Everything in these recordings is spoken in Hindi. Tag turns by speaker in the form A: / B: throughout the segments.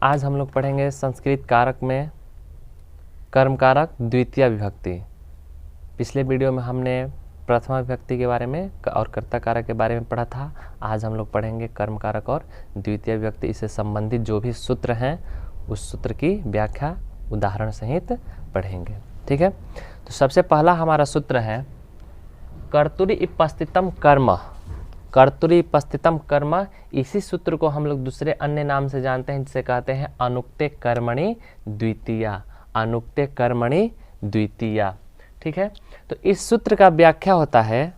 A: आज हम लोग पढ़ेंगे संस्कृत कारक में कर्म कारक द्वितीय विभक्ति। पिछले वीडियो में हमने प्रथमा विभक्ति के बारे में और कर्ता कारक के बारे में पढ़ा था। आज हम लोग पढ़ेंगे कर्म कारक और द्वितीय विभक्ति, इससे संबंधित जो भी सूत्र हैं उस सूत्र की व्याख्या उदाहरण सहित पढ़ेंगे। ठीक है, तो सबसे पहला हमारा सूत्र है कर्तुरी उपस्थितम कर्म। कर्तुरी उपस्थितम कर्म, इसी सूत्र को हम लोग दूसरे अन्य नाम से जानते हैं, जिसे कहते हैं अनुक्ते कर्मणि द्वितीया। अनुक्ते कर्मणि द्वितीया। ठीक है, तो इस सूत्र का व्याख्या होता है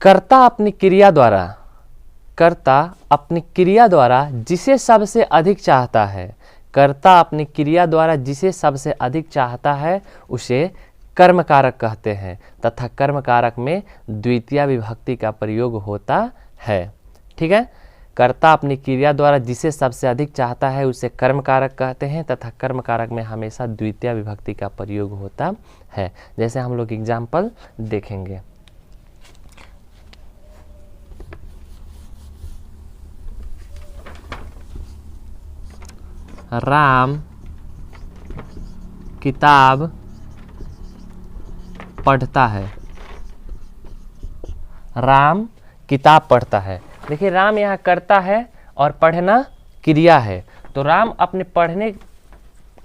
A: कर्ता अपनी क्रिया द्वारा जिसे सबसे अधिक चाहता है, कर्ता अपनी क्रिया द्वारा जिसे सबसे अधिक चाहता है उसे कर्म कारक कहते हैं तथा कर्म कारक में द्वितीय विभक्ति का प्रयोग होता है। ठीक है, कर्ता अपनी क्रिया द्वारा जिसे सबसे अधिक चाहता है उसे कर्म कारक कहते हैं तथा कर्म कारक में हमेशा द्वितीय विभक्ति का प्रयोग होता है। जैसे हम लोग एग्जाम्पल देखेंगे। राम किताब पढ़ता है। राम किताब पढ़ता है। देखिए, राम यहाँ कर्ता है और पढ़ना क्रिया है, तो राम अपने पढ़ने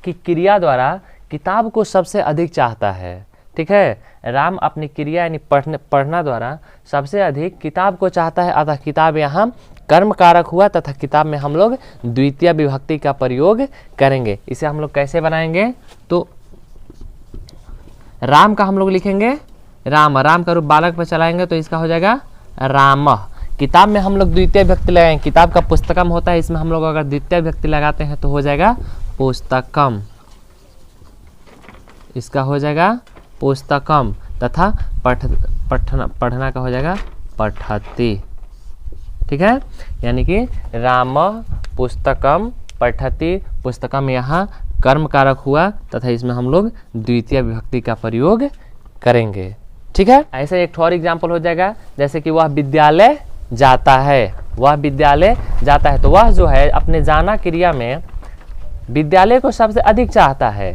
A: की क्रिया द्वारा किताब को सबसे अधिक चाहता है। ठीक है, राम अपनी क्रिया यानी पढ़ना द्वारा सबसे अधिक किताब को चाहता है, अतः किताब यहाँ कर्म कारक हुआ तथा किताब में हम लोग द्वितीय विभक्ति का प्रयोग करेंगे। इसे हम लोग कैसे बनाएंगे, तो राम का हम लोग लिखेंगे राम, राम का रूप बालक पर चलाएंगे तो इसका हो जाएगा राम। किताब में हम लोग द्वितीय विभक्ति लगाएंगे, किताब का पुस्तकम होता है, इसमें हम लोग अगर द्वितीय विभक्ति लगाते हैं तो हो जाएगा पुस्तकम। इसका हो जाएगा पुस्तकम तथा पढ़ना का हो जाएगा पठति। ठीक है, यानी कि राम पुस्तकम पठति। पुस्तकम यहाँ कर्म कारक हुआ तथा इसमें हम लोग द्वितीय विभक्ति का प्रयोग करेंगे। ठीक है, ऐसे एक और एग्जाम्पल हो जाएगा, जैसे कि वह विद्यालय जाता है। वह विद्यालय जाता है, तो वह जो है अपने जाना क्रिया में विद्यालय को सबसे अधिक चाहता है,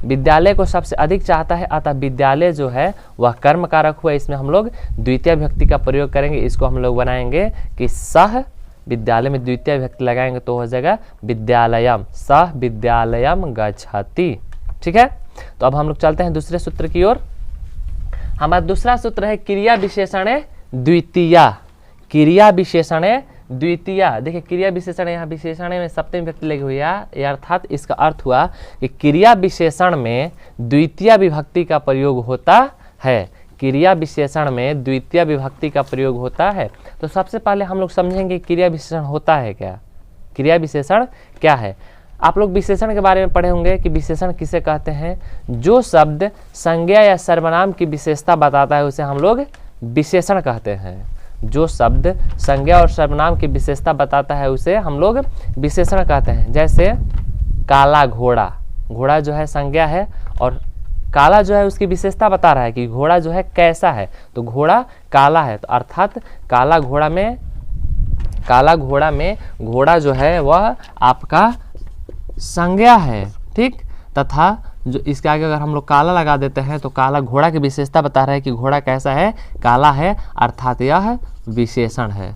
A: विद्यालय को सबसे अधिक चाहता है, अतः विद्यालय जो है वह कर्म कारक हुआ, इसमें हम लोग द्वितीय विभक्ति का प्रयोग करेंगे। इसको हम लोग बनाएंगे कि सह, विद्यालय में द्वितीय विभक्ति लगाएंगे तो हो जाएगा विद्यालयम, सह विद्यालयम गच्छति। ठीक है, तो अब हम लोग चलते हैं दूसरे सूत्र की ओर। हमारा दूसरा सूत्र है क्रिया विशेषण द्वितीया। क्रिया विशेषण द्वितीया। देखिए, क्रिया विशेषण यहाँ विशेषण में सप्तमी विभक्ति लगी हुई है, अर्थात इसका अर्थ हुआ कि क्रिया विशेषण में द्वितीय विभक्ति का प्रयोग होता है। क्रिया विशेषण में द्वितीय विभक्ति का प्रयोग होता है। तो सबसे पहले हम लोग समझेंगे क्रिया विशेषण होता है क्या, क्रिया विशेषण क्या है। आप लोग विशेषण के बारे में पढ़े होंगे कि विशेषण किसे कहते हैं। जो शब्द संज्ञा या सर्वनाम की विशेषता बताता है उसे हम लोग विशेषण कहते हैं। जो शब्द संज्ञा और सर्वनाम की विशेषता बताता है उसे हम लोग विशेषण कहते हैं। जैसे काला घोड़ा, घोड़ा जो है संज्ञा है और काला जो है उसकी विशेषता बता रहा है कि घोड़ा जो है कैसा है, तो घोड़ा काला है, तो अर्थात काला घोड़ा में घोड़ा जो है वह आपका संज्ञा है। ठीक, तथा जो इसके आगे अगर हम लोग काला लगा देते हैं तो काला घोड़ा की विशेषता बता रहा है कि घोड़ा कैसा है, काला है, अर्थात यह विशेषण है।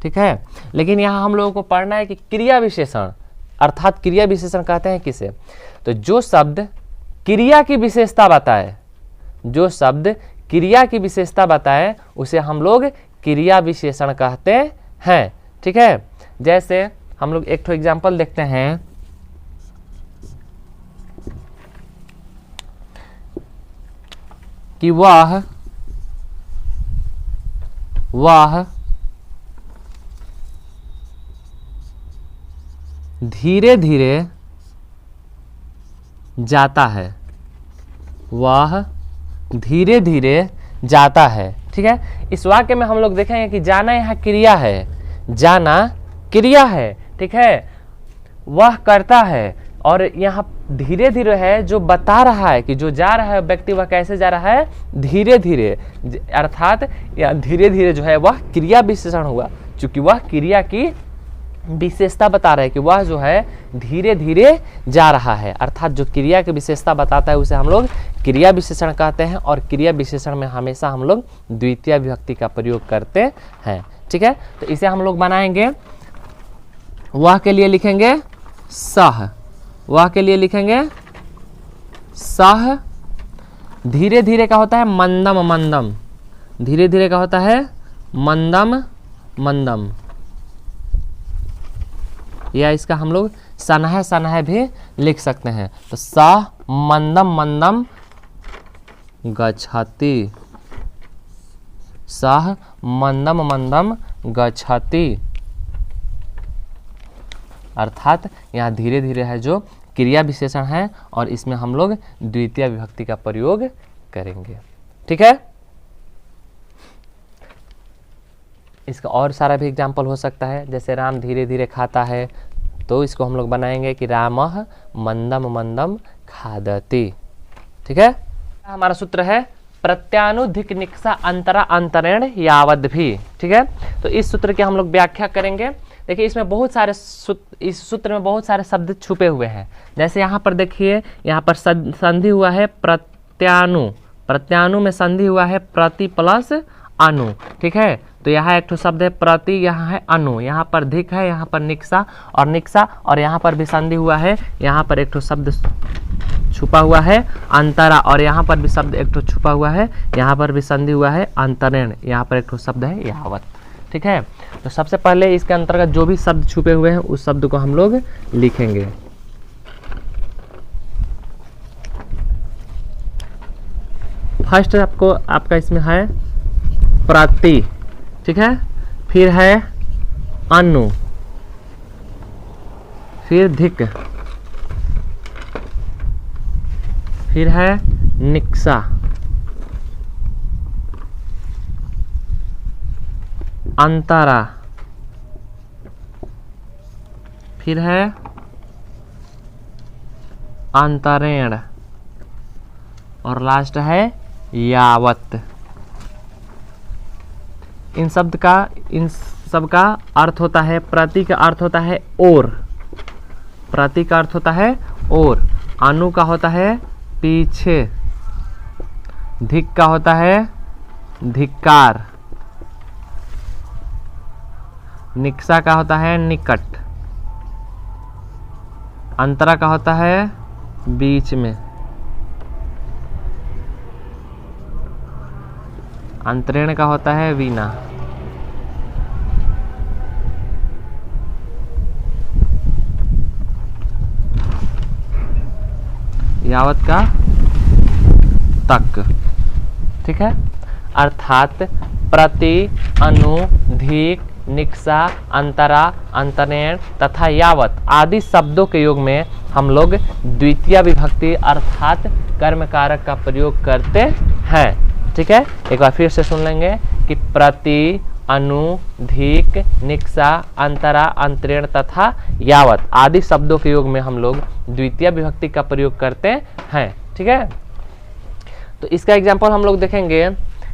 A: ठीक है, लेकिन यहाँ हम लोगों को पढ़ना है कि क्रिया विशेषण, अर्थात क्रिया विशेषण कहते हैं किसे, तो जो शब्द क्रिया की विशेषता बताए, जो शब्द क्रिया की विशेषता बताए उसे हम लोग क्रिया विशेषण कहते हैं। ठीक है, जैसे हम लोग एक एग्जाम्पल देखते हैं। कि वह धीरे धीरे जाता है। वह धीरे धीरे जाता है। ठीक है, इस वाक्य में हम लोग देखेंगे कि जाना यहाँ क्रिया है, जाना क्रिया है। ठीक है, वह करता है और यहाँ धीरे धीरे है जो बता रहा है कि जो जा रहा है व्यक्ति वह कैसे जा रहा है, धीरे धीरे, अर्थात धीरे धीरे जो है वह क्रिया विशेषण हुआ, चूंकि वह क्रिया की विशेषता बता रहे हैं कि वह जो है धीरे धीरे जा रहा है, अर्थात जो क्रिया की विशेषता बताता है उसे हम लोग क्रिया विशेषण कहते हैं, और क्रिया विशेषण में हमेशा हम लोग द्वितीय विभक्ति का प्रयोग करते हैं। ठीक है, तो इसे हम लोग बनाएंगे, वह के लिए लिखेंगे सह, वह के लिए लिखेंगे सह। धीरे धीरे का होता है मंदम मंदम, धीरे धीरे का होता है मंदम मंदम, या इसका हम लोग सनह सनह भी लिख सकते हैं। तो सह मंदम मंदम गच्छति, सह मंदम मंदम गच्छति, अर्थात यहाँ धीरे धीरे है जो क्रिया विशेषण है, और इसमें हम लोग द्वितीय विभक्ति का प्रयोग करेंगे। ठीक है, इसका और सारा भी एग्जाम्पल हो सकता है, जैसे राम धीरे धीरे खाता है, तो इसको हम लोग बनाएंगे कि रामः मंदम मंदम खादति। ठीक है, हमारा सूत्र है प्रत्यानुधिक निक्सा अंतरा अंतरेण यावद भी। ठीक है, तो इस सूत्र की हम लोग व्याख्या करेंगे। देखिए इसमें बहुत सारे इस सूत्र में बहुत सारे शब्द छुपे हुए हैं। जैसे यहाँ पर देखिए, यहाँ पर संधि हुआ है प्रत्यानु, प्रत्यानु में संधि हुआ है प्रति प्लस अनु। ठीक है, तो यहाँ एक ठो शब्द है प्रति, यहाँ है अनु, यहाँ पर धिक है, यहाँ पर निक्सा और निक्सा, और यहाँ पर भी संधि हुआ है, यहाँ पर एक ठो शब्द छुपा हुआ है अंतरा, और यहाँ पर भी शब्द एक ठो छुपा हुआ है, यहाँ पर भी संधि हुआ है अंतरेण, यहाँ पर एक ठो शब्द है यावत। ठीक है, तो सबसे पहले इसके अंतर्गत जो भी शब्द छुपे हुए हैं उस शब्द को हम लोग लिखेंगे। फर्स्ट आपका इसमें है प्रति, ठीक है, फिर है अनु, फिर धिक, फिर है निक्सा, अंतरा, फिर है अंतरेण, और लास्ट है यावत। इन सब का अर्थ होता है, प्रति का अर्थ होता है और, प्रति का अर्थ होता है और, अनु का होता है पीछे, धिक का होता है धिक्कार, निक्सा का होता है निकट, अंतरा का होता है बीच में, अंतरेण का होता है वीणा, यावत का तक। ठीक है, अर्थात प्रति, अनु, धिक, निक्सा, अंतरा, अंतरेण तथा यावत आदि शब्दों के योग में हम लोग द्वितीय विभक्ति अर्थात कर्म कारक का प्रयोग करते हैं। ठीक है, एक बार फिर से सुन लेंगे कि प्रति, अनु, धिक, निक्सा, अंतरा, अंतरेण तथा यावत आदि शब्दों के योग में हम लोग द्वितीय विभक्ति का प्रयोग करते हैं। ठीक है, तो इसका एग्जाम्पल हम लोग देखेंगे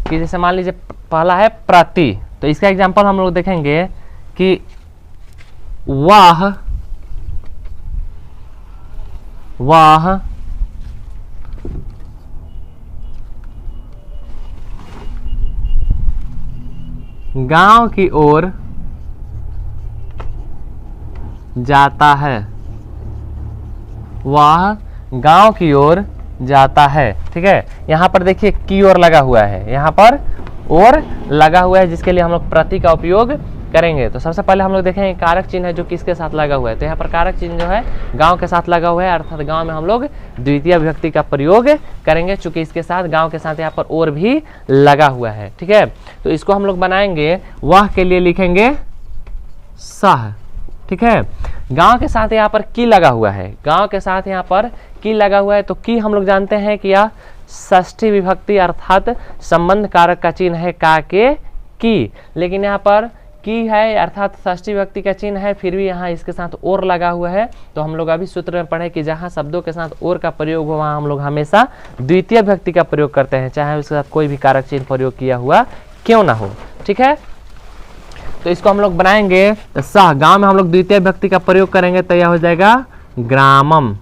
A: कि जैसे मान लीजिए पहला है प्रति, तो इसका एग्जाम्पल हम लोग देखेंगे कि वाह, वाह गांव की ओर जाता है, वह गांव की ओर जाता है। ठीक है, यहाँ पर देखिए की ओर लगा हुआ है, यहाँ पर और लगा हुआ है, जिसके लिए हम लोग प्रति का उपयोग करेंगे। तो सबसे पहले हम लोग देखेंगे कारक चिन्ह है जो किसके साथ लगा हुआ है, तो यहाँ पर कारक चिन्ह जो है गांव के साथ लगा हुआ है, अर्थात गांव में हम लोग द्वितीय विभक्ति का प्रयोग करेंगे, चूंकि इसके साथ गांव के साथ यहाँ पर और भी लगा हुआ है। ठीक है, तो इसको हम लोग बनाएंगे, वह के लिए लिखेंगे सह। ठीक है, गांव के साथ यहाँ पर की लगा हुआ है, गांव के साथ यहाँ पर की लगा हुआ है, तो की हम लोग जानते हैं कि यह षष्ठी विभक्ति अर्थात संबंध कारक का चिन्ह है का के की, लेकिन यहाँ पर की है अर्थात षष्ठी विभक्ति का चिन्ह है, फिर भी यहाँ इसके साथ और लगा हुआ है। तो हम लोग अभी सूत्र में पढ़े कि जहाँ शब्दों के साथ और का प्रयोग हो वहाँ हम लोग हमेशा द्वितीय विभक्ति का प्रयोग करते हैं, चाहे उसके साथ कोई भी कारक चिन्ह प्रयोग किया हुआ क्यों ना हो। ठीक है, तो इसको हम लोग बनाएंगे तो सह, गांव में हम लोग द्वितीय विभक्ति का प्रयोग करेंगे तो यह हो जाएगा ग्रामम,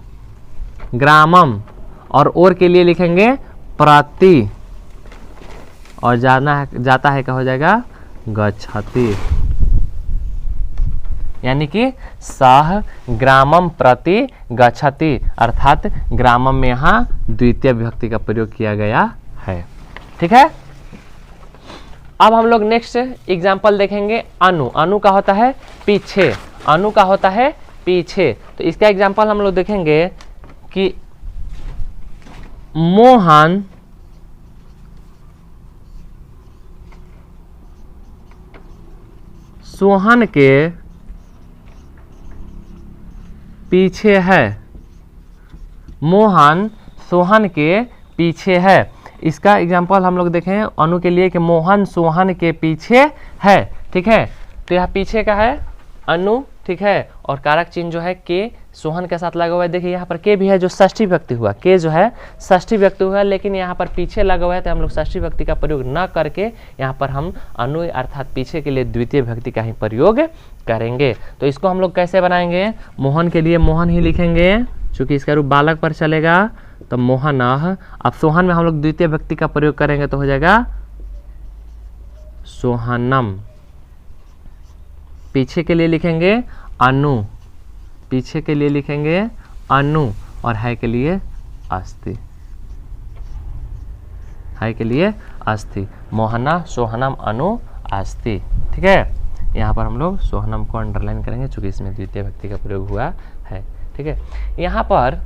A: ग्रामम। और के लिए लिखेंगे प्रति, और जाता है क्या हो जाएगा गच्छति, यानी कि सह ग्रामम प्रति गच्छति, अर्थात ग्रामम में यहाँ द्वितीय विभक्ति का प्रयोग किया गया है। ठीक है, अब हम लोग नेक्स्ट एग्जाम्पल देखेंगे अनु। अनु का होता है पीछे, अनु का होता है पीछे। तो इसका एग्जाम्पल हम लोग देखेंगे कि मोहन सोहन के पीछे है, मोहन सोहन के पीछे है। इसका एग्जाम्पल हम लोग देखें अनु के लिए कि मोहन सोहन के पीछे है। ठीक है, तो यह पीछे का है अनु। ठीक है, और कारक चिन्ह जो है के सोहन के साथ लगा हुआ है। देखिए यहाँ पर के भी है जो षष्ठी व्यक्ति हुआ, के जो है षष्ठी व्यक्ति हुआ, लेकिन यहाँ पर पीछे लगा हुआ है तो हम लोग षष्ठी व्यक्ति का प्रयोग न करके यहाँ पर हम अनु अर्थात पीछे के लिए द्वितीय व्यक्ति का ही प्रयोग करेंगे। तो इसको हम लोग कैसे बनाएंगे, मोहन के लिए मोहन ही लिखेंगे चूंकि इसका रूप बालक पर चलेगा, तो मोहनः। अब सोहन में हम लोग द्वितीय व्यक्ति का प्रयोग करेंगे तो हो जाएगा सोहनम। पीछे के लिए लिखेंगे अनु, पीछे के लिए लिखेंगे अनु, और है के लिए अस्ति, है के लिए अस्ति। मोहना सोहनम अनु अस्ति। ठीक है, यहाँ पर हम लोग सोहनम को अंडरलाइन करेंगे चूंकि इसमें द्वितीय व्यक्ति का प्रयोग हुआ है। ठीक है, यहाँ पर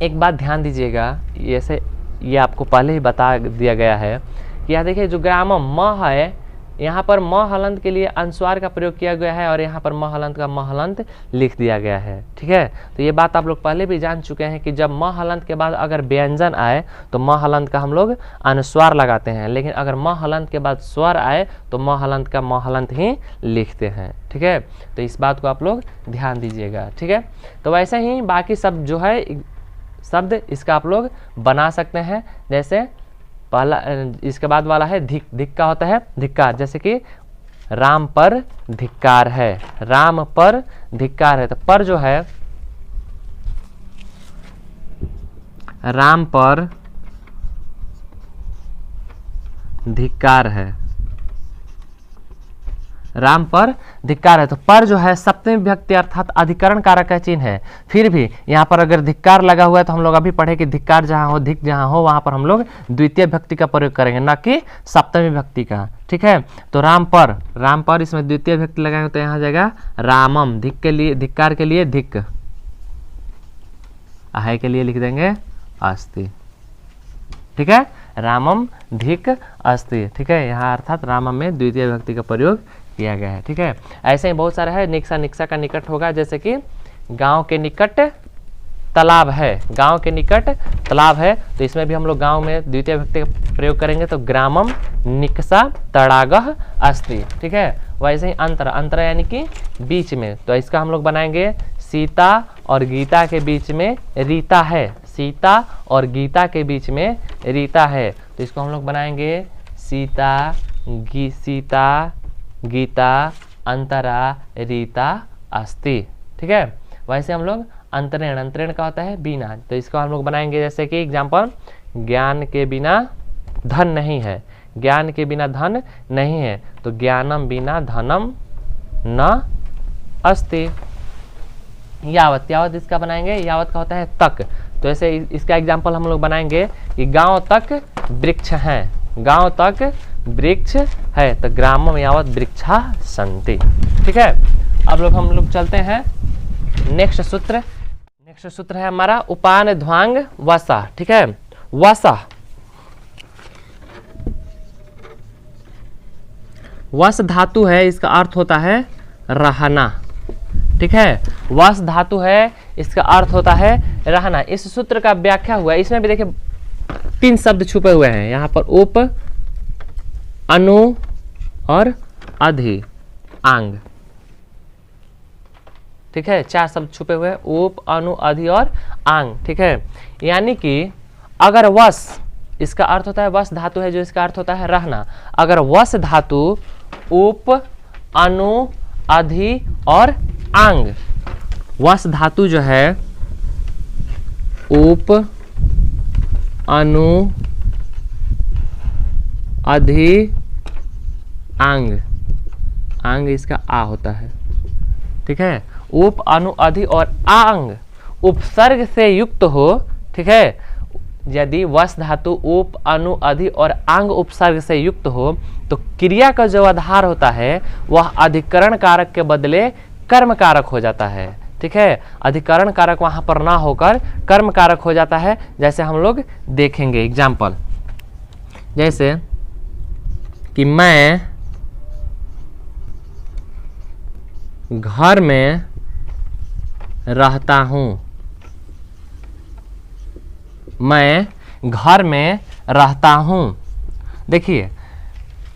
A: एक बात ध्यान दीजिएगा, जैसे ये आपको पहले ही बता दिया गया है कि यहाँ देखिए जो ग्रामम म है, यहाँ पर म हलंत के लिए अनुस्वार का प्रयोग किया गया है और यहाँ पर म हलंत का म हलंत लिख दिया गया है। ठीक है, तो ये बात आप लोग पहले भी जान चुके हैं कि जब म हलंत के बाद अगर व्यंजन आए तो म हलंत का हम लोग अनुस्वार लगाते हैं, लेकिन अगर म हलंत के बाद स्वर आए तो म हलंत का म हलंत ही लिखते हैं। ठीक है, तो इस बात को आप लोग ध्यान दीजिएगा। ठीक है, तो वैसे ही बाकी सब जो है शब्द इसका आप लोग बना सकते हैं। जैसे पहला, इसके बाद वाला है धिक, धिक का होता है धिक्कार, जैसे कि राम पर धिक्कार है, राम पर धिक्कार है। तो पर जो है राम पर धिक्कार है, राम पर धिक्कार है। तो पर जो है सप्तमी विभक्ति अर्थात अधिकरण कारक का चिन्ह है। फिर भी यहाँ पर अगर धिक्कार लगा हुआ है तो हम लोग अभी पढ़े कि धिक्कार जहाँ हो, धिक जहाँ हो, वहाँ पर हम लोग द्वितीय विभक्ति का प्रयोग करेंगे, न कि सप्तमी विभक्ति का। ठीक है, तो राम पर इसमें द्वितीय विभक्ति लगाएंगे तो यहाँ जाएगा रामम। धिक के लिए, धिक्कार के लिए धिक, है के लिए लिख देंगे अस्ति। ठीक है, रामम धिक अस्ति। ठीक है, यहाँ अर्थात रामम में द्वितीय विभक्ति का प्रयोग किया गया है। ठीक है, ऐसे ही बहुत सारा है। निक्सा, निक्सा का निकट होगा, जैसे कि गांव के निकट तालाब है, गांव के निकट तालाब है, तो इसमें भी हम लोग गांव में द्वितीय विभक्ति का प्रयोग करेंगे तो ग्रामम निक्सा तड़ागह अस्ति। ठीक है, वैसे ही अंतर, अंतर यानी कि बीच में, तो इसका हम लोग बनाएंगे सीता और गीता के बीच में रीता है, सीता और गीता के बीच में रीता है, तो इसको हम लोग बनाएंगे सीता गीता अंतरा रीता अस्ति। ठीक है, वैसे हम लोग अंतरेण, अंतरेण का होता है बिना, तो इसको हम लोग बनाएंगे जैसे कि एग्जाम्पल ज्ञान के बिना धन नहीं है, ज्ञान के बिना धन नहीं है, तो ज्ञानम बिना धनम न अस्ति। यावत, यावत इसका बनाएंगे, यावत का होता है तक, तो ऐसे इसका एग्जाम्पल हम लोग बनाएंगे कि गांव तक वृक्ष हैं, गांव तक वृक्ष है, तो ग्रामम यावत वृक्षा सन्ति। ठीक है, अब हम लोग चलते हैं नेक्स्ट सूत्र। नेक्स्ट सूत्र है हमारा उपान ध्वांग वसा। ठीक है, वसा, वस धातु है, इसका अर्थ होता है रहना। ठीक है, वस धातु है, इसका अर्थ होता है रहना। इस सूत्र का व्याख्या हुआ, इसमें भी देखिए 3 शब्द छुपे हुए हैं, यहाँ पर उप, अनु और अधि आंग। ठीक है, 4 शब्द छुपे हुए हैं, उप, अनु, अधि और आंग। ठीक है, यानी कि अगर वस, इसका अर्थ होता है वस धातु है जो इसका अर्थ होता है रहना, अगर वस धातु उप, अनु, अधि और आंग। वस धातु जो है उप, अनु, अधि, आंग। आंग इसका आ होता है, ठीक है। उप, अनु, अधि और आंग उपसर्ग से युक्त हो, ठीक है। यदि वस धातु उप, अनु, अधि और आंग उपसर्ग से युक्त हो तो क्रिया का जो आधार होता है वह अधिकरण कारक के बदले कर्म कारक हो जाता है, ठीक है। अधिकरण कारक वहां पर ना होकर कर्म कारक हो जाता है। जैसे हम लोग देखेंगे एग्जाम्पल, जैसे कि मैं घर में रहता हूं। मैं घर में रहता हूं। देखिए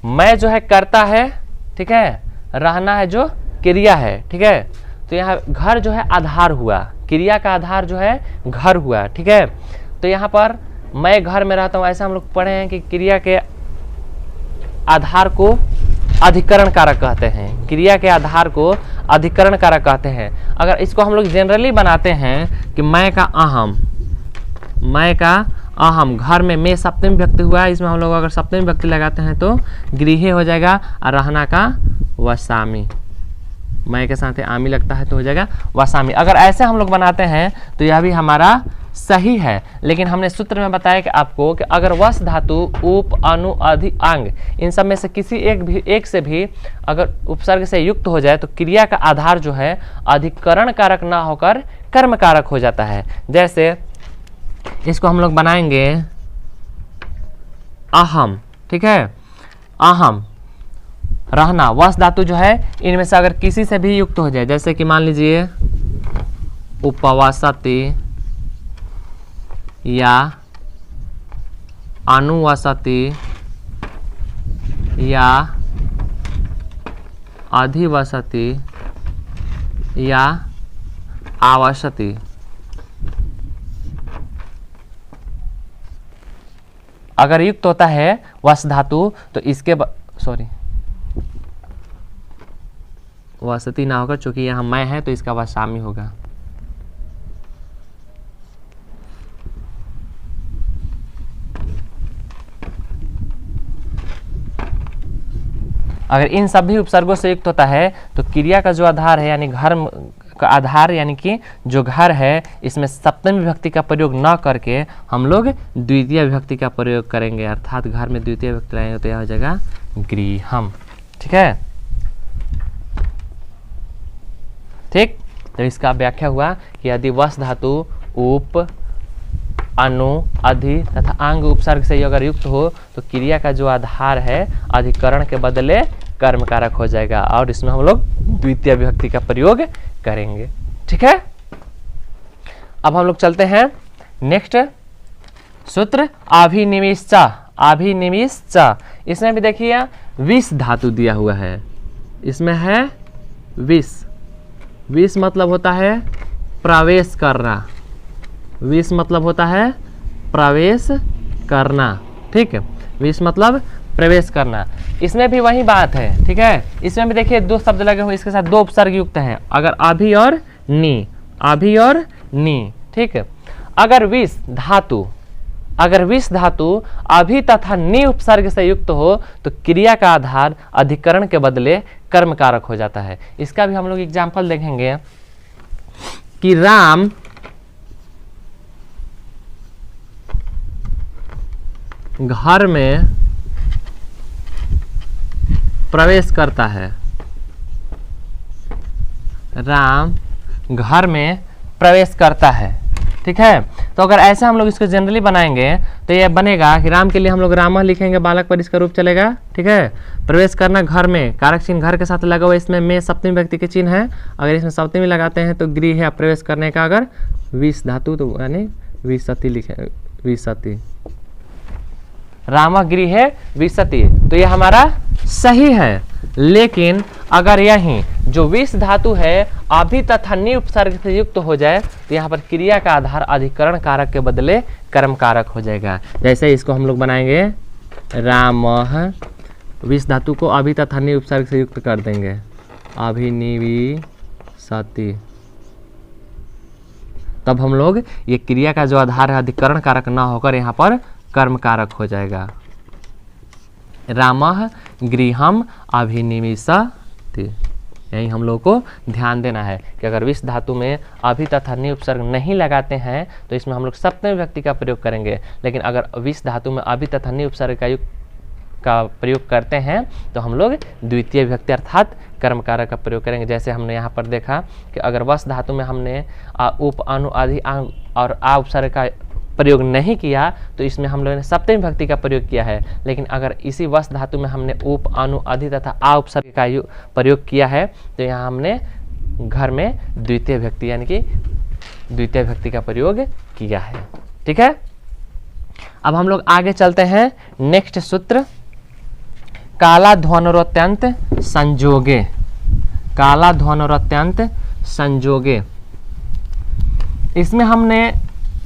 A: मैं जो है करता है, ठीक है, रहना है जो क्रिया है, ठीक है। तो यहाँ घर जो है आधार हुआ, क्रिया का आधार जो है घर हुआ, ठीक है। तो यहाँ पर मैं घर में रहता हूँ, ऐसा हम लोग पढ़े हैं कि क्रिया के आधार को अधिकरण कारक कहते हैं। क्रिया के आधार को अधिकरण कारक कहते हैं। अगर इसको हम लोग जनरली बनाते हैं कि मैं का अहम, मैं का अहम, घर में सप्तमी विभक्ति हुआ, इसमें हम लोग अगर सप्तमी विभक्ति लगाते हैं तो गृह हो जाएगा और रहना का वसामी। मैं के साथ आमी लगता है तो हो जाएगा वसामी। अगर ऐसे हम लोग बनाते हैं तो यह भी हमारा सही है। लेकिन हमने सूत्र में बताया कि आपको कि अगर वस धातु उप, अनु, अधि, आंग इन सब में से किसी एक से भी अगर उपसर्ग से युक्त हो जाए तो क्रिया का आधार जो है अधिकरण कारक ना होकर कर्म कारक हो जाता है। जैसे इसको हम लोग बनाएंगे अहम, ठीक है। अहम, रहना, वस धातु जो है इनमें से अगर किसी से भी युक्त हो जाए, जैसे कि मान लीजिए उपवासति या अनुवसति या अधिवसति या आवसति। अगर युक्त होता है वस धातु तो इसके वसति ना होगा, चूंकि यहाँ मैं है तो इसका वसामी होगा। अगर इन सभी उपसर्गों से युक्त होता है तो क्रिया का जो आधार है यानी घर का आधार यानी कि जो घर है इसमें सप्तमी विभक्ति का प्रयोग न करके हम लोग द्वितीय विभक्ति का प्रयोग करेंगे, अर्थात घर में द्वितीय विभक्ति लाएंगे तो यह हो जाएगा गृहम, ठीक है। ठीक, तो इसका व्याख्या हुआ कि यदि वस धातु उप, अनु, अधि तथा आंग उपसर्ग से अगर युक्त हो तो क्रिया का जो आधार है अधिकरण के बदले कर्म कारक हो जाएगा और इसमें हम लोग द्वितीय विभक्ति का प्रयोग करेंगे, ठीक है। अब हम लोग चलते हैं नेक्स्ट सूत्र अभिनिवेशा। अभिनिवेशा, इसमें भी देखिए विष धातु दिया हुआ है, इसमें है विष। विष मतलब होता है प्रवेश करना, विष मतलब होता है प्रवेश करना, ठीक है। विष मतलब प्रवेश करना। इसमें भी वही बात है, ठीक है। इसमें भी देखिए दो शब्द लगे हुए, इसके साथ दो उपसर्ग युक्त हैं, अगर अभि और नी, अभि और नी, ठीक है। अगर विष धातु अभि तथा नी उपसर्ग से युक्त हो तो क्रिया का आधार अधिकरण के बदले कर्म कारक हो जाता है। इसका भी हम लोग एग्जाम्पल देखेंगे कि राम घर में प्रवेश करता है। राम घर में प्रवेश करता है, ठीक है। तो अगर ऐसे हम लोग इसको जनरली बनाएंगे तो ये बनेगा कि राम के लिए हम लोग राम लिखेंगे, बालक पर इसका रूप चलेगा, ठीक है। प्रवेश करना घर में, कारक चिन्ह घर के साथ लगा हुआ, इसमें में सप्तमी व्यक्ति के चिन्ह है। अगर इसमें सप्तमी लगाते हैं तो गृह है प्रवेश करने का, अगर विष धातु तो यानी विसति लिखे, विसति, राम गृह विसति, तो ये हमारा सही है। लेकिन अगर यहीं जो विष धातु है अभि तथा नी उपसर्ग से युक्त हो जाए तो यहाँ पर क्रिया का आधार अधिकरण कारक के बदले कर्म कारक हो जाएगा। जैसे इसको हम लोग बनाएंगे रामः, विष धातु को अभि तथा नी उपसर्ग से युक्त कर देंगे, अभिनिवेशति। तब हम लोग ये क्रिया का जो आधार है अधिकरण कारक ना होकर यहाँ पर कर्म कारक हो जाएगा। रामः गृहम अभिनिवेशति। यही हम लोग को ध्यान देना है कि अगर विश धातु में अभि तथा नि उपसर्ग नहीं लगाते हैं तो इसमें हम लोग सप्तमी विभक्ति का प्रयोग करेंगे, लेकिन अगर विश धातु में अभि तथा नि उपसर्ग का प्रयोग करते हैं तो हम लोग द्वितीय विभक्ति अर्थात कर्म कारक का प्रयोग करेंगे। जैसे हमने यहाँ पर देखा कि अगर वस धातु में हमने उप अनु आदि और आ उपसर्ग का प्रयोग नहीं किया तो इसमें हम लोगों ने सप्तमी विभक्ति का प्रयोग किया है, लेकिन अगर इसी वस धातु में हमने उप अनु अधि तथा आ उपसर्ग का प्रयोग किया है तो यहाँ हमने घर में द्वितीय विभक्ति यानी कि द्वितीय विभक्ति का प्रयोग किया है। ठीक है, अब हम लोग आगे चलते हैं। नेक्स्ट सूत्र काला ध्वनोरत्यंत संजोगे। काला ध्वनोरत्यंत संजोगे, इसमें हमने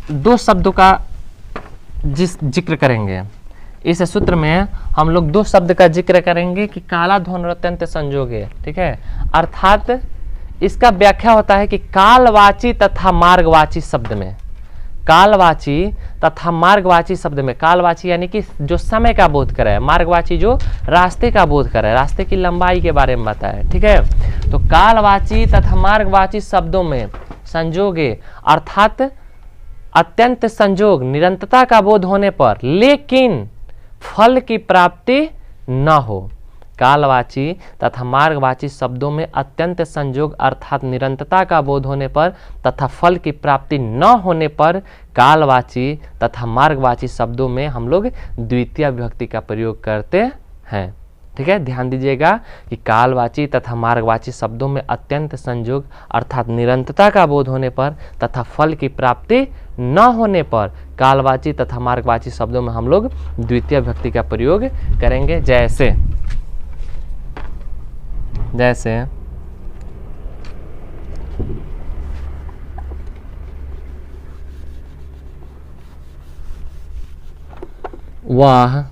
A: दो शब्दों का जिक्र करेंगे। इस सूत्र में हम लोग दो शब्द का जिक्र करेंगे कि काला ध्वनोरत्यंत संजोगे। ठीक है, अर्थात इसका व्याख्या होता है कि कालवाची तथा मार्गवाची शब्द में, कालवाची तथा मार्गवाची शब्द में, कालवाची यानी कि जो समय का बोध करे, मार्गवाची जो रास्ते का बोध करे, रास्ते की लंबाई के बारे में बताए। ठीक है, तो कालवाची तथा मार्गवाची शब्दों में संजोगे अर्थात अत्यंत संजोग निरंतरता का बोध होने पर लेकिन फल की प्राप्ति न हो। कालवाची तथा मार्गवाची शब्दों में अत्यंत संजोग अर्थात निरंतरता का बोध होने पर तथा फल की प्राप्ति न होने पर कालवाची तथा मार्गवाची शब्दों में हम लोग द्वितीय विभक्ति का प्रयोग करते हैं। ठीक है, ध्यान दीजिएगा कि कालवाची तथा मार्गवाची शब्दों में अत्यंत संजोग अर्थात निरंतरता का बोध होने पर तथा फल की प्राप्ति न होने पर कालवाची तथा मार्गवाची शब्दों में हम लोग द्वितीय विभक्ति का प्रयोग करेंगे। जैसे जैसे वह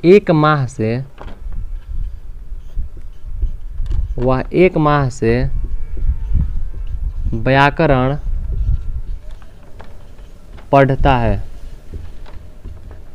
A: एक माह से व्याकरण पढ़ता है।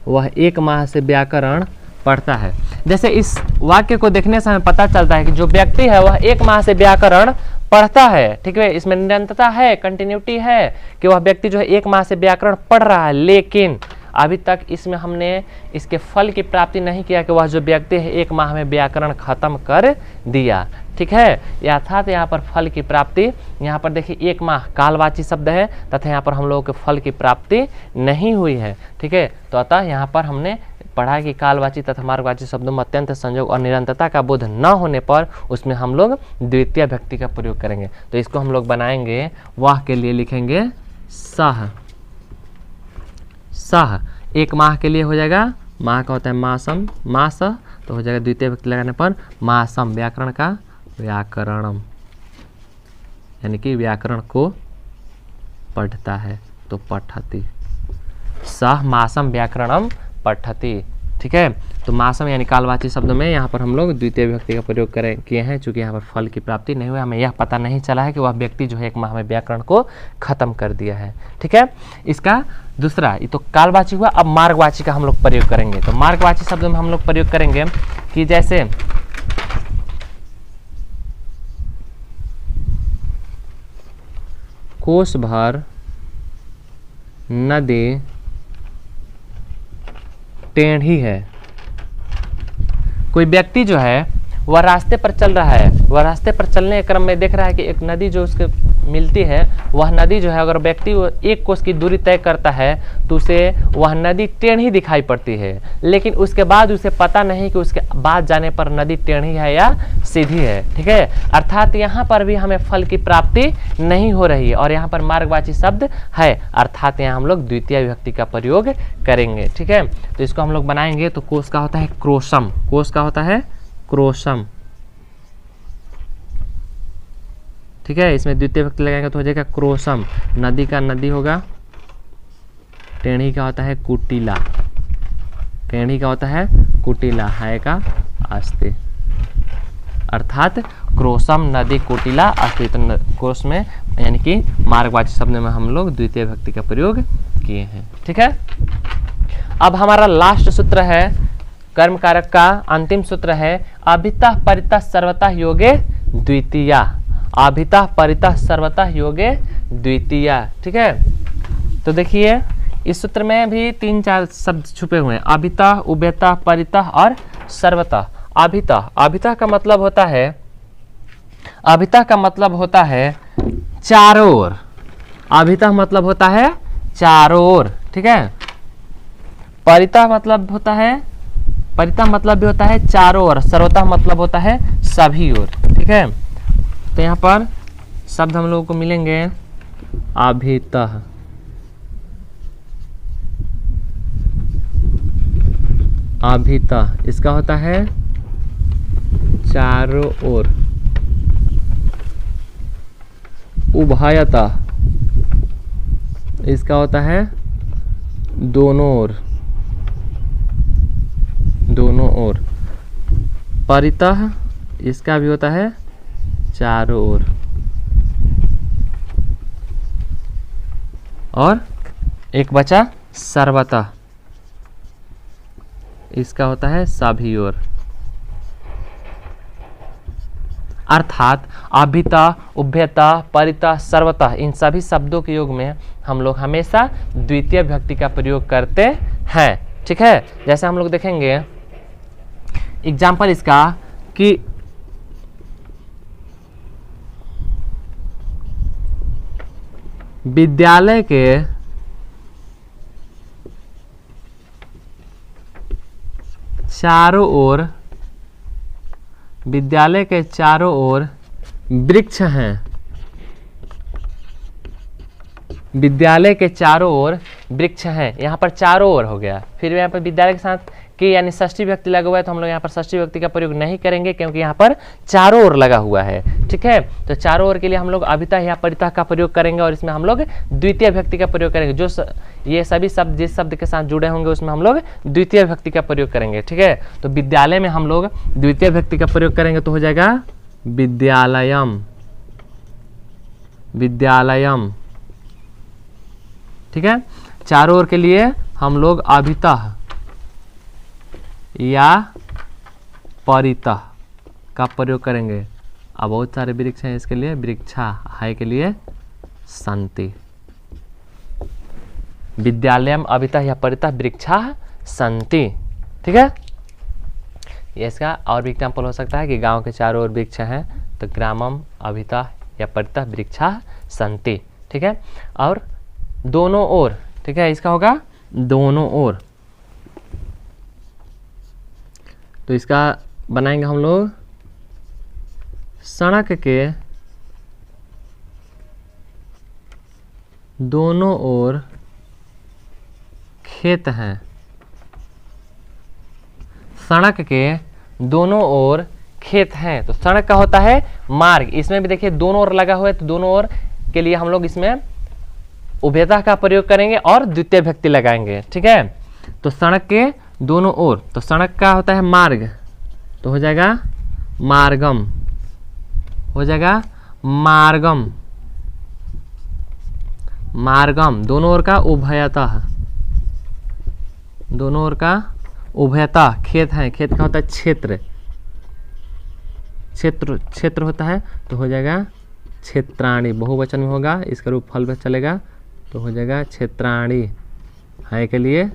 A: वह एक माह से व्याकरण पढ़ता है। जैसे इस वाक्य को देखने से हमें पता चलता है कि जो व्यक्ति है वह एक माह से व्याकरण पढ़ता है। ठीक है, इसमें निरंतरता है, कंटिन्यूटी है कि वह व्यक्ति जो है एक माह से व्याकरण पढ़ रहा है, लेकिन अभी तक इसमें हमने इसके फल की प्राप्ति नहीं किया कि वह जो व्यक्ति है एक माह में व्याकरण खत्म कर दिया। ठीक है, अर्थात यहाँ पर फल की प्राप्ति, यहाँ पर देखिए एक माह कालवाची शब्द है तथा यहाँ पर हम लोगों के फल की प्राप्ति नहीं हुई है। ठीक है, तो अतः यहाँ पर हमने पढ़ा कि कालवाची तथा मार्गवाची शब्दों में अत्यंत संयोग और निरंतरता का बोध न होने पर उसमें हम लोग द्वितीय विभक्ति का प्रयोग करेंगे। तो इसको हम लोग बनाएंगे, वाह के लिए लिखेंगे सह। सह एक माह के लिए हो जाएगा, माह का होता है मासम, मास तो हो जाएगा द्वितीय विभक्ति लगाने पर मासम, व्याकरण का व्याकरणम यानी कि व्याकरण को पढ़ता है तो पठति। सह मासम व्याकरणम पठति। ठीक है, तो मासम यानी कालवाची शब्द में यहाँ पर हम लोग द्वितीय विभक्ति का प्रयोग किए हैं। चूंकि यहाँ पर फल की प्राप्ति नहीं हुई, हमें यह पता नहीं चला है कि वह व्यक्ति जो है एक माह में व्याकरण को खत्म कर दिया है। ठीक है, इसका दूसरा, ये तो कालवाची हुआ। अब मार्गवाची का हम लोग प्रयोग करेंगे। तो मार्गवाची शब्द में हम लोग प्रयोग करेंगे कि जैसे कोस भर नदी टेढ़ी है। कोई व्यक्ति जो है वह रास्ते पर चल रहा है, वह रास्ते पर चलने के क्रम में देख रहा है कि एक नदी जो उसके मिलती है, वह नदी जो है अगर व्यक्ति एक कोस की दूरी तय करता है तो उसे वह नदी टेढ़ी दिखाई पड़ती है, लेकिन उसके बाद उसे पता नहीं कि उसके बाद जाने पर नदी टेढ़ी है या सीधी है। ठीक है, अर्थात यहाँ पर भी हमें फल की प्राप्ति नहीं हो रही है और यहाँ पर मार्गवाची शब्द है, अर्थात यहाँ हम लोग द्वितीय विभक्ति का प्रयोग करेंगे। ठीक है, तो इसको हम लोग बनाएंगे। तो कोस का होता है क्रोशम, कोस का होता है क्रोशम। ठीक है, इसमें द्वितीय विभक्ति लगाएंगे तो हो जाएगा क्रोशम। नदी का नदी होगा, टेढ़ी का होता है कुटिला। केणी का होता है कुटिला, है का अस्ति, अर्थात क्रोशम नदी कुटिला अस्ति। तो क्रोश में यानी कि मार्गवाची शब्द में हम लोग द्वितीय विभक्ति का प्रयोग किए हैं। ठीक है, अब हमारा लास्ट सूत्र है कर्म कारक का अंतिम सूत्र है अभितः परितः सर्वतः योगे द्वितीया, अभितः परितः सर्वतः योगे द्वितीया। ठीक है, तो देखिए इस सूत्र में भी 3-4 शब्द छुपे हुए हैं, अभितः, उभयतः, परितः और सर्वतः। अभितः, अभितः का मतलब होता है, अभितः का मतलब होता है चारों ओर, अभितः मतलब होता है चारों ओर। ठीक है, परितः मतलब होता है, परितः मतलब भी होता है चारों ओर, सर्वतः मतलब होता है सभी ओर। ठीक है, तो यहाँ पर शब्द हम लोगों को मिलेंगे अभितः, अभितः इसका होता है चारों ओर, उभयतः इसका होता है दोनों ओर, दोनों ओर, परितः इसका भी होता है चारों ओर, और एक बचा सर्वतः, इसका होता है सभी ओर। अर्थात अभितः, उभयतः, परितः, सर्वतः इन सभी शब्दों के योग में हम लोग हमेशा द्वितीय विभक्ति का प्रयोग करते हैं। ठीक है, जैसे हम लोग देखेंगे एग्जाम्पल इसका कि विद्यालय के चारों ओर, विद्यालय के चारों ओर वृक्ष हैं, विद्यालय के चारों ओर वृक्ष हैं। यहाँ पर चारों ओर हो गया, फिर यहाँ पर विद्यालय के साथ कि यानी षष्ठी विभक्ति लगा हुआ है, तो हम लोग यहाँ पर षष्ठी विभक्ति का प्रयोग नहीं करेंगे क्योंकि यहाँ पर चारों ओर लगा हुआ है। ठीक है, तो चारों ओर के लिए हम लोग अभितः या परितः का प्रयोग करेंगे और इसमें हम लोग द्वितीय विभक्ति का प्रयोग करेंगे। जो ये सभी शब्द जिस शब्द के साथ जुड़े होंगे उसमें हम लोग द्वितीय विभक्ति का प्रयोग करेंगे। ठीक है, तो विद्यालय में हम लोग द्वितीय विभक्ति का प्रयोग करेंगे तो हो जाएगा विद्यालयम, विद्यालयम। ठीक है, चारों ओर के लिए हम लोग अभितः या परितः का प्रयोग करेंगे। अब बहुत सारे वृक्ष हैं, इसके लिए वृक्षा, है के लिए सन्ति, विद्यालयम अभितः या परितः वृक्षा सन्ति। ठीक है, ये इसका और भी एग्जाम्पल हो सकता है कि गांव के चारों ओर वृक्ष हैं तो ग्रामम अभितः या परितः वृक्षा सन्ति। ठीक है, और दोनों ओर, ठीक है, इसका होगा दोनों ओर, तो इसका बनाएंगे हम लोग सड़क के दोनों ओर खेत हैं, सड़क के दोनों ओर खेत हैं। तो सड़क का होता है मार्ग, इसमें भी देखिए दोनों ओर लगा हुआ है, तो दोनों ओर के लिए हम लोग इसमें उभयता का प्रयोग करेंगे और द्वितीय विभक्ति लगाएंगे। ठीक है, तो सड़क के दोनों ओर, तो सड़क का होता है मार्ग, तो हो जाएगा मार्गम, हो जाएगा मार्गम, मार्गम। दोनों ओर का उभयतः, दोनों ओर का उभयतः, खेत है, खेत का होता है क्षेत्र, क्षेत्र, क्षेत्र होता है तो हो जाएगा क्षेत्राणी, बहुवचन में होगा, इसका रूप फल में चलेगा तो हो जाएगा क्षेत्राणी, है के लिए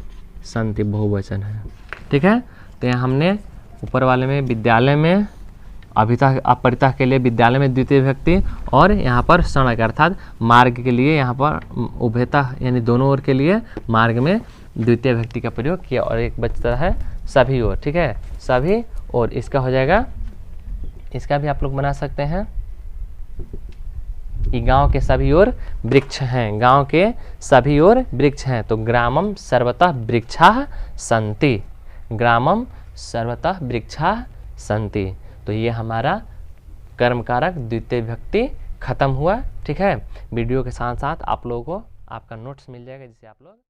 A: सन्ति, बहुवचन है। ठीक है, तो यहाँ हमने ऊपर वाले में विद्यालय में अभितः अपरितः के लिए विद्यालय में द्वितीय विभक्ति और यहाँ पर सड़क अर्थात मार्ग के लिए यहाँ पर उभयतः यानी दोनों ओर के लिए मार्ग में द्वितीय विभक्ति का प्रयोग किया, और एक बचता है सभी ओर। ठीक है, सभी ओर, इसका हो जाएगा, इसका भी आप लोग बना सकते हैं कि गांव के सभी ओर वृक्ष हैं, गांव के सभी ओर वृक्ष हैं, तो ग्रामम सर्वतः वृक्षाः सन्ति, ग्रामम सर्वतः वृक्षाः सन्ति। तो ये हमारा कर्म कारक द्वितीय विभक्ति खत्म हुआ। ठीक है, वीडियो के साथ साथ आप लोगों को आपका नोट्स मिल जाएगा जिसे आप लोग